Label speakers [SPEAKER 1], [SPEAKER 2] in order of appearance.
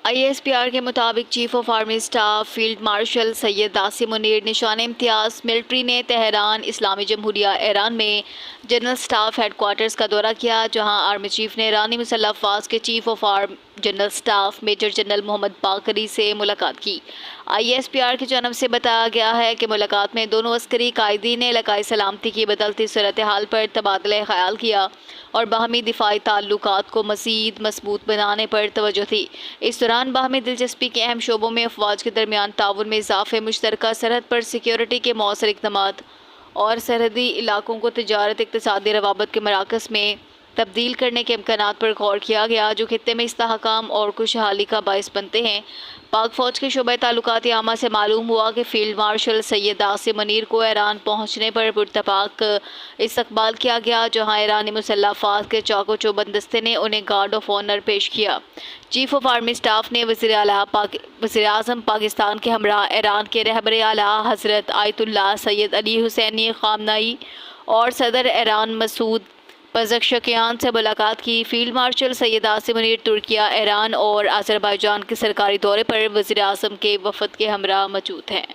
[SPEAKER 1] ISPR کے مطابق chief of army staff field marshal Syed Asim Munir Nishan Imtiaz military نے تہران اسلامی جمہوریہ ایران میں جنرل اسٹاف ہیڈ کوارٹرز کا دورہ کیا، جہاں آرمی چیف نے ایرانی مسلح افواج کے chief of army general staff major general Mohammad Bagheri سے ملاقات کی۔ ISPR کی جانب سے بتایا گیا ہے کہ ملاقات میں دونوں عسکری قائدین نے علاقائی سلامتی کی بدلتی صورتحال پر تبادلہ خیال کیا اور باہمی دفاعی تعلقات کو مزید مضبوط بنانے پر توجہ تھی۔ اس دوران باہمی دلچسپی کے اہم شعبوں میں افواج کے درمیان تعاون میں اضافے، مشترکہ سرحد پر سیکیورٹی کے مؤثر اقدامات اور سرحدی علاقوں کو تجارت اقتصادی روابط کے مراکز میں تبدیل کرنے کے امکانات پر غور کیا گیا، جو خطے میں استحکام اور خوشحالی کا باعث بنتے ہیں۔ پاک فوج کے شعبہ تعلقات عامہ سے معلوم ہوا کہ فیلڈ مارشل سید عاصم منیر کو ایران پہنچنے پر پراتفاق استقبال کیا گیا، جہاں ایرانی مسلح افواج کے چاق و چوبند دستے نے انہیں گارڈ آف آنر پیش کیا۔ چیف آف آرمی اسٹاف نے وزیر اعظم پاکستان کے ہمراہ ایران کے رہبر اعلیٰ حضرت آیت اللہ سید علی حسینی خامنئی اور صدر ایران مسعود پزشکیان سے ملاقات کی۔ فیلڈ مارشل سید عاصم منیر ترکیہ، ایران اور آذربائیجان کے سرکاری دورے پر وزیر اعظم کے وفد کے ہمراہ موجود ہیں۔